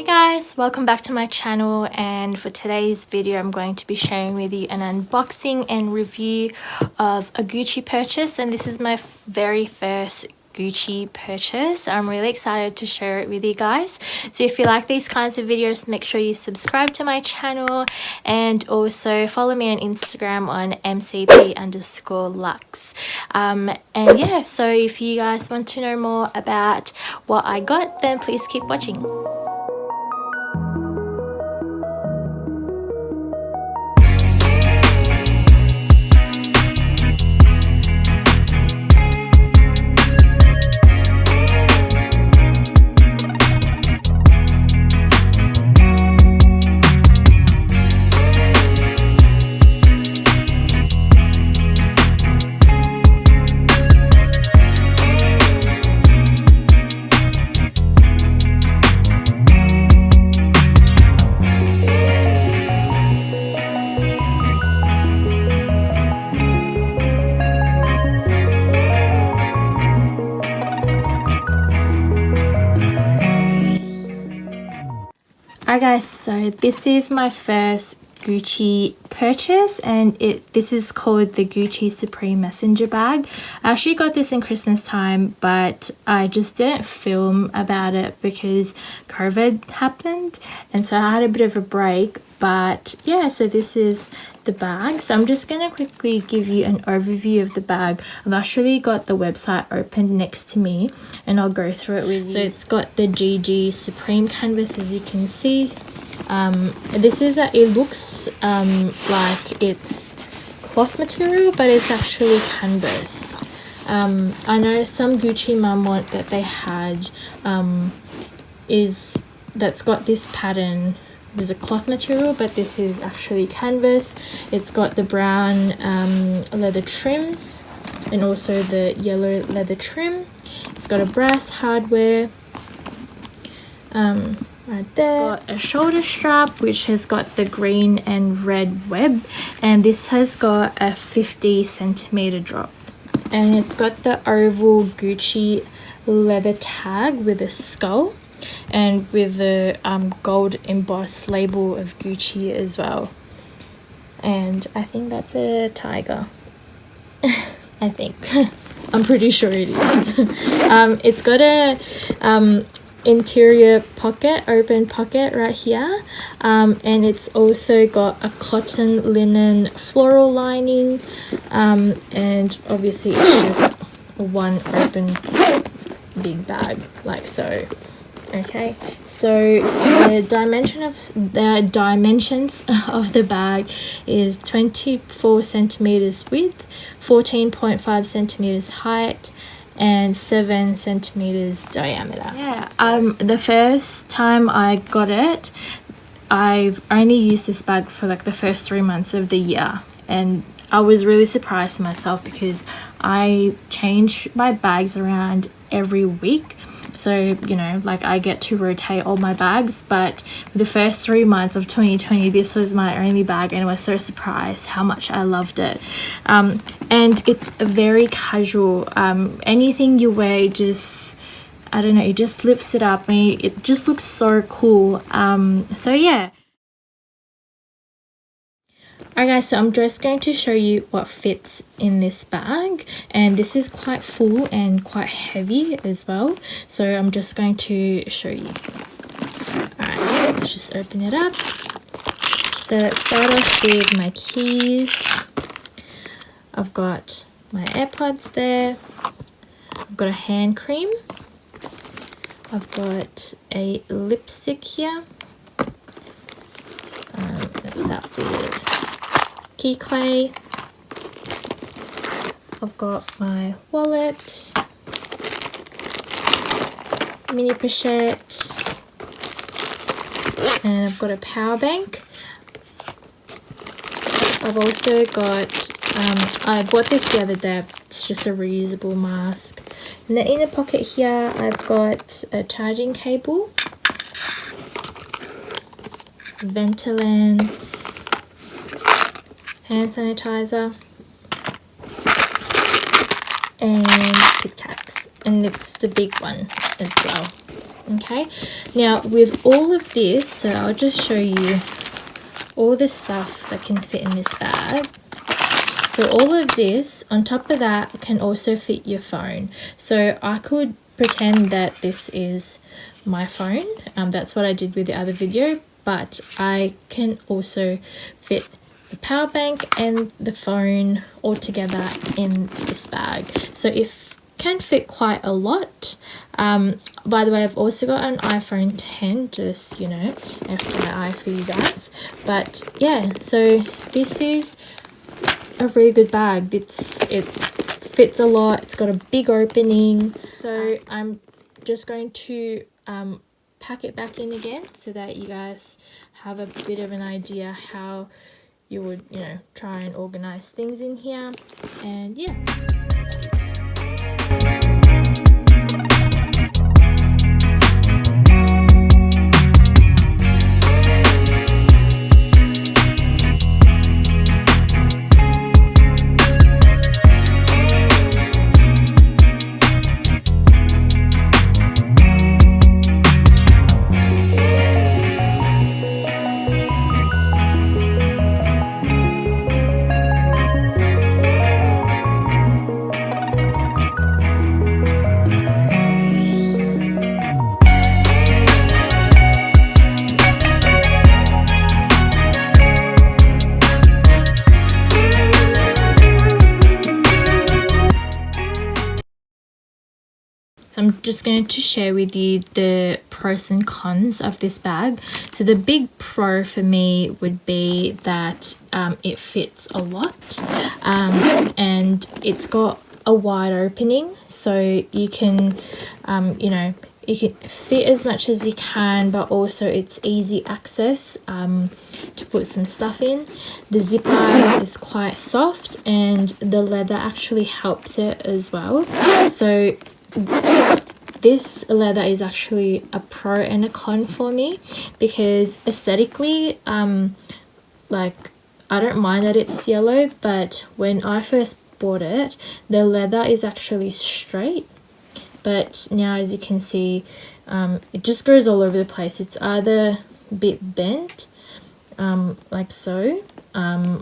guys, welcome back to my channel, and for today's video I'm going to be sharing with you an unboxing and review of a Gucci purchase, and this is my very first Gucci purchase. I'm really excited to share it with you guys. So if you like these kinds of videos, make sure you subscribe to my channel and also follow me on Instagram on mcp_lux. And yeah, so if you guys want to know more about what I got, then please keep watching. Alright guys, so this is my first Gucci purchase, and this is called the Gucci Supreme Messenger bag. I actually got this in Christmas time, but I just didn't film about it because COVID happened, and so I had a bit of a break. But yeah, so this is the bag. So I'm just going to quickly give you an overview of the bag. I've actually got the website open next to me and I'll go through it with you. So it's got the GG Supreme canvas, as you can see. This is it looks like it's cloth material, but it's actually canvas. I know some Gucci Marmont that they had that's got this pattern. There's a cloth material, but this is actually canvas. It's got the brown leather trims and also the yellow leather trim. It's got a brass hardware right there. Got a shoulder strap which has got the green and red web, and this has got a 50cm drop, and it's got the oval Gucci leather tag with a skull and with the gold embossed label of Gucci as well. And I think that's a tiger. I think. I'm pretty sure it is. It's got a interior pocket, open pocket right here, and it's also got a cotton linen floral lining, and obviously it's just one open big bag like so. Okay, so the dimensions of the bag is 24 centimeters width, 14.5 centimeters height, and 7 centimeters diameter. Yeah. The first time I got it, I've only used this bag for like the first 3 months of the year, and I was really surprised myself because I change my bags around every week. So, you know, like I get to rotate all my bags, but for the first 3 months of 2020, this was my only bag, and I was so surprised how much I loved it. And it's very casual. Anything you wear, just, I don't know, it just lifts it up. I mean, it just looks so cool. So yeah. Alright guys, so I'm just going to show you what fits in this bag, and this is quite full and quite heavy as well, so I'm just going to show you. Alright, let's just open it up. So let's start off with my keys. I've got my AirPods there. I've got a hand cream. I've got a lipstick here. Let's start with key clay. I've got my wallet, mini pochette, and I've got a power bank. I've also got, I bought this the other day, it's just a reusable mask. In the inner pocket here, I've got a charging cable, Ventolin, hand sanitizer, and Tic Tacs, and it's the big one as well. Okay, now with all of this, so I'll just show you all the stuff that can fit in this bag. So all of this, on top of that, can also fit your phone. So I could pretend that this is my phone. That's what I did with the other video, but I can also fit the power bank and the phone all together in this bag. So if can fit quite a lot. By the way, I've also got an iPhone 10, just, you know, FYI for you guys. But yeah, so this is a really good bag. It fits a lot. It's got a big opening. So I'm just going to pack it back in again so that you guys have a bit of an idea how you would, you know, try and organize things in here. And yeah. So I'm just going to share with you the pros and cons of this bag. So the big pro for me would be that it fits a lot, and it's got a wide opening, so you can, you know, you can fit as much as you can, but also it's easy access to put some stuff in. The zipper is quite soft, and the leather actually helps it as well. So this leather is actually a pro and a con for me, because aesthetically, like, I don't mind that it's yellow, but when I first bought it, the leather is actually straight, but now, as you can see, it just goes all over the place. It's either a bit bent, like so,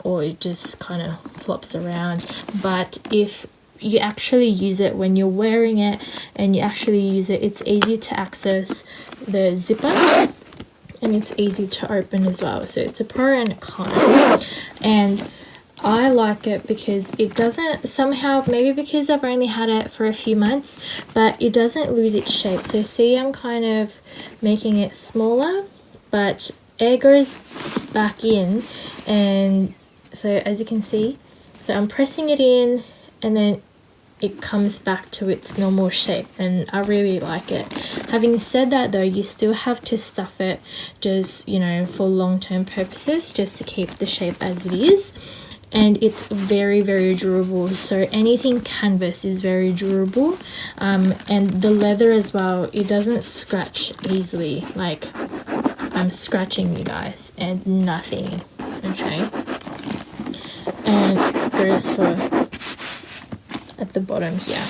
or it just kind of flops around. But if you actually use it when you're wearing it and you actually use it, it's easy to access the zipper and it's easy to open as well. So it's a pro and a con, and I like it because it doesn't, somehow, maybe because I've only had it for a few months, but it doesn't lose its shape. So see, I'm kind of making it smaller, but air goes back in, and so as you can see, so I'm pressing it in and then it comes back to its normal shape, and I really like it. Having said that though, you still have to stuff it, just, you know, for long-term purposes, just to keep the shape as it is. And it's very, very durable, so anything canvas is very durable, and the leather as well, it doesn't scratch easily. Like, I'm scratching, you guys, and nothing. Okay, and goes for at the bottom here.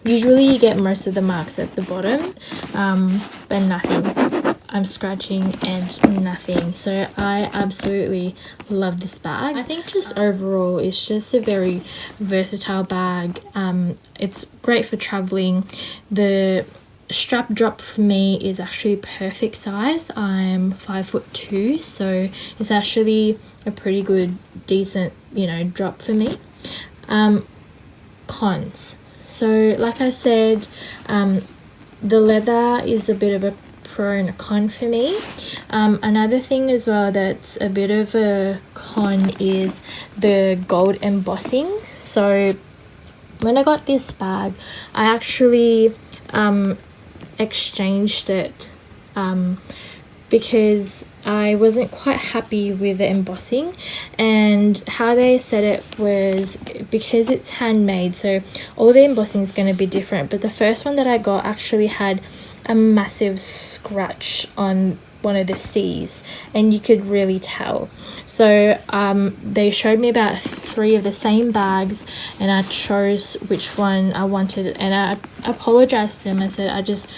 Usually you get most of the marks at the bottom, but nothing. I'm scratching and nothing. So I absolutely love this bag. I think just overall it's just a very versatile bag. It's great for traveling. The strap drop for me is actually perfect size. I'm 5'2", so it's actually a pretty good, decent, you know, drop for me. Cons. So like I said, the leather is a bit of a pro and a con for me. Another thing as well that's a bit of a con is the gold embossing. So when I got this bag, I actually exchanged it because I wasn't quite happy with the embossing, and how they said it was because it's handmade, so all the embossing is going to be different. But the first one that I got actually had a massive scratch on one of the C's, and you could really tell. So they showed me about 3 of the same bags, and I chose which one I wanted, and I apologized to them. I said I just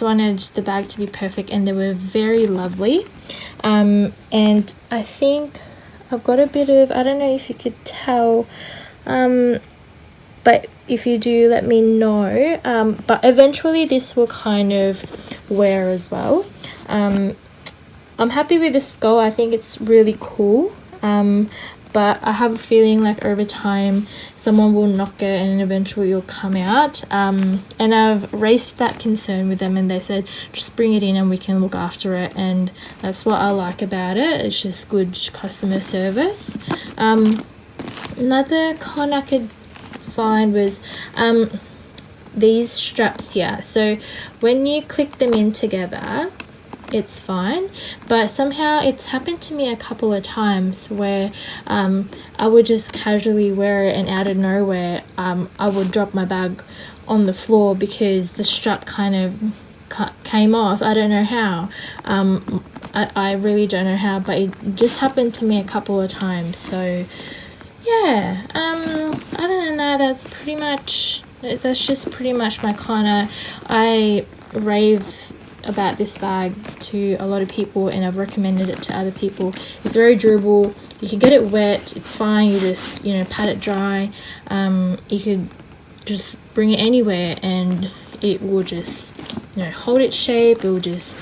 wanted the bag to be perfect, and they were very lovely. And I think I've got a bit of, I don't know if you could tell, but if you do, let me know. But eventually this will kind of wear as well. I'm happy with the skull. I think it's really cool. But I have a feeling like over time someone will knock it and eventually it'll come out. And I've raised that concern with them, and they said just bring it in and we can look after it, and that's what I like about it. It's just good customer service. Another con I could find was these straps here. So when you click them in together, it's fine, but somehow it's happened to me a couple of times where I would just casually wear it, and out of nowhere I would drop my bag on the floor because the strap kind of came off. I don't know how. I really don't know how, but it just happened to me a couple of times. So yeah, other than that, that's just pretty much my corner. I rave about this bag to a lot of people, and I've recommended it to other people. It's very durable. You can get it wet, it's fine. You just pat it dry. You could just bring it anywhere and it will just hold its shape. It will just,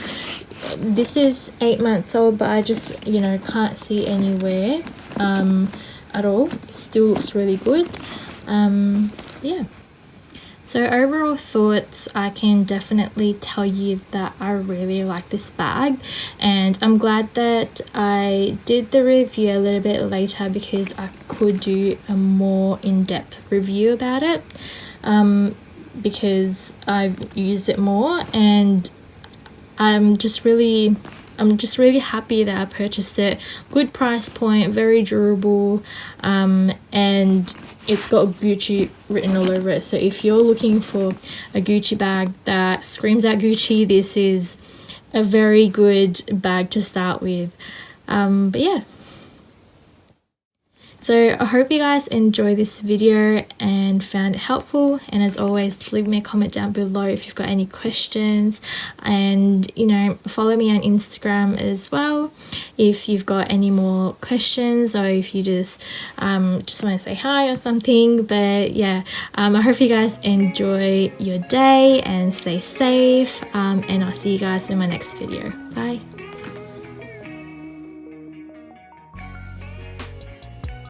this is 8 months old, but I just can't see any wear at all. It still looks really good. Yeah. So overall thoughts, I can definitely tell you that I really like this bag, and I'm glad that I did the review a little bit later because I could do a more in-depth review about it, because I've used it more, and I'm just really happy that I purchased it. Good price point, very durable, and it's got Gucci written all over it. So if you're looking for a Gucci bag that screams out Gucci, this is a very good bag to start with. But yeah. So I hope you guys enjoy this video and found it helpful, and as always, leave me a comment down below if you've got any questions, and follow me on Instagram as well if you've got any more questions, or if you just want to say hi or something. But yeah, I hope you guys enjoy your day and stay safe, and I'll see you guys in my next video. Bye.